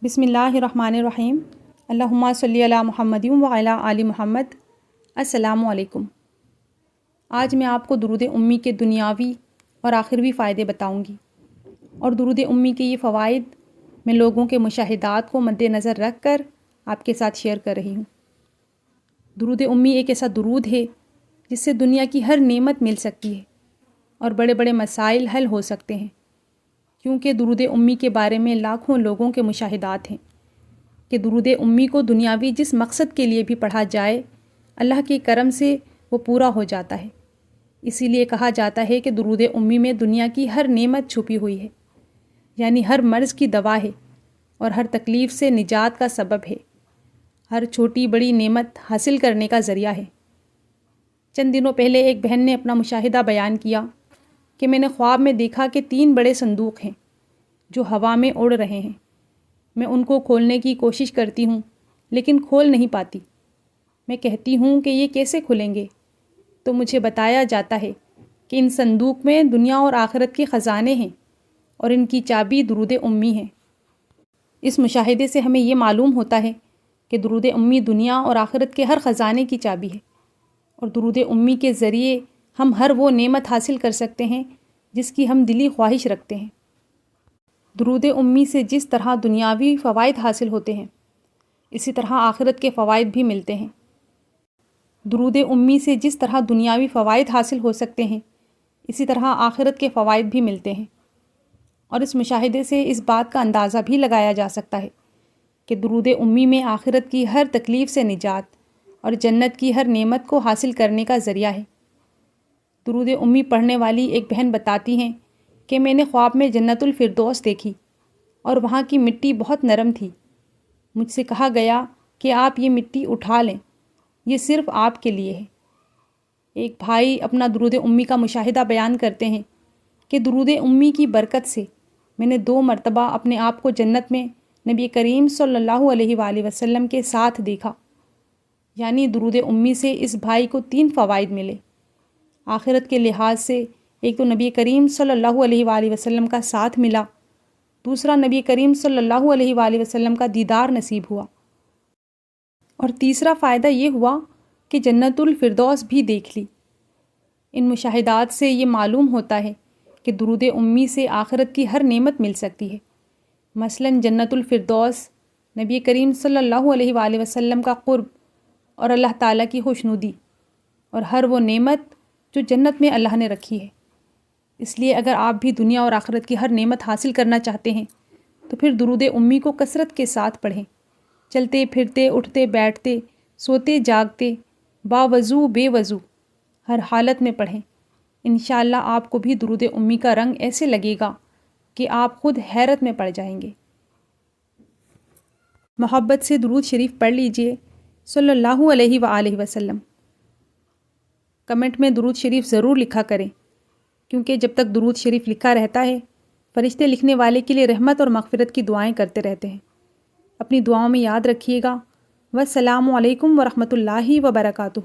بسم اللہ الرحمن الرحیم۔ اللہم صلی علی محمد و علی آل محمد۔ السلام علیکم۔ آج میں آپ کو درود امی کے دنیاوی اور آخروی فائدے بتاؤں گی، اور درود امی کے یہ فوائد میں لوگوں کے مشاہدات کو مد نظر رکھ کر آپ کے ساتھ شیئر کر رہی ہوں۔ درود امی ایک ایسا درود ہے جس سے دنیا کی ہر نعمت مل سکتی ہے اور بڑے بڑے مسائل حل ہو سکتے ہیں، کیونکہ درود امی کے بارے میں لاکھوں لوگوں کے مشاہدات ہیں کہ درود امی کو دنیاوی جس مقصد کے لیے بھی پڑھا جائے، اللہ کے کرم سے وہ پورا ہو جاتا ہے۔ اسی لیے کہا جاتا ہے کہ درود امی میں دنیا کی ہر نعمت چھپی ہوئی ہے، یعنی ہر مرض کی دوا ہے اور ہر تکلیف سے نجات کا سبب ہے، ہر چھوٹی بڑی نعمت حاصل کرنے کا ذریعہ ہے۔ چند دنوں پہلے ایک بہن نے اپنا مشاہدہ بیان کیا کہ میں نے خواب میں دیکھا کہ 3 بڑے صندوق ہیں جو ہوا میں اڑ رہے ہیں۔ میں ان کو کھولنے کی کوشش کرتی ہوں لیکن کھول نہیں پاتی۔ میں کہتی ہوں کہ یہ کیسے کھلیں گے؟ تو مجھے بتایا جاتا ہے کہ ان صندوق میں دنیا اور آخرت کے خزانے ہیں اور ان کی چابی درود امی ہے۔ اس مشاہدے سے ہمیں یہ معلوم ہوتا ہے کہ درود امی دنیا اور آخرت کے ہر خزانے کی چابی ہے، اور درود امی کے ذریعے ہم ہر وہ نعمت حاصل کر سکتے ہیں جس کی ہم دلی خواہش رکھتے ہیں۔ درود امی سے جس طرح دنیاوی فوائد حاصل ہوتے ہیں، اسی طرح آخرت کے فوائد بھی ملتے ہیں۔ درود امی سے جس طرح دنیاوی فوائد حاصل ہو سکتے ہیں، اسی طرح آخرت کے فوائد بھی ملتے ہیں، اور اس مشاہدے سے اس بات کا اندازہ بھی لگایا جا سکتا ہے کہ درود امی میں آخرت کی ہر تکلیف سے نجات اور جنت کی ہر نعمت کو حاصل کرنے کا ذریعہ ہے۔ درود امی پڑھنے والی ایک بہن بتاتی ہیں کہ میں نے خواب میں جنت الفردوس دیکھی اور وہاں کی مٹی بہت نرم تھی۔ مجھ سے کہا گیا کہ آپ یہ مٹی اٹھا لیں، یہ صرف آپ کے لیے ہے۔ ایک بھائی اپنا درود امی کا مشاہدہ بیان کرتے ہیں کہ درود امی کی برکت سے میں نے 2 مرتبہ اپنے آپ کو جنت میں نبی کریم صلی اللہ علیہ وآلہ وسلم کے ساتھ دیکھا۔ یعنی درود امی سے اس بھائی کو 3 فوائد ملے۔ آخرت کے لحاظ سے ایک تو نبی کریم صلی اللہ علیہ وآلہ وسلم کا ساتھ ملا، دوسرا نبی کریم صلی اللہ علیہ وآلہ وسلم کا دیدار نصیب ہوا، اور تیسرا فائدہ یہ ہوا کہ جنت الفردوس بھی دیکھ لی۔ ان مشاہدات سے یہ معلوم ہوتا ہے کہ درود امی سے آخرت کی ہر نعمت مل سکتی ہے، مثلاً جنت الفردوس، نبی کریم صلی اللہ علیہ وآلہ وسلم کا قرب اور اللہ تعالیٰ کی خوشنودی، اور ہر وہ نعمت جو جنت میں اللہ نے رکھی ہے۔ اس لیے اگر آپ بھی دنیا اور آخرت کی ہر نعمت حاصل کرنا چاہتے ہیں تو پھر درود امی کو کثرت کے ساتھ پڑھیں، چلتے پھرتے، اٹھتے بیٹھتے، سوتے جاگتے، باوضو بے وضو، ہر حالت میں پڑھیں۔ انشاءاللہ آپ کو بھی درود امی کا رنگ ایسے لگے گا کہ آپ خود حیرت میں پڑ جائیں گے۔ محبت سے درود شریف پڑھ لیجئے صلی اللہ علیہ وآلہ وسلم۔ کمنٹ میں درود شریف ضرور لکھا کریں، کیونکہ جب تک درود شریف لکھا رہتا ہے فرشتے لکھنے والے کے لیے رحمت اور مغفرت کی دعائیں کرتے رہتے ہیں۔ اپنی دعاؤں میں یاد رکھیے گا۔ والسلام علیکم ورحمۃ اللہ وبرکاتہ۔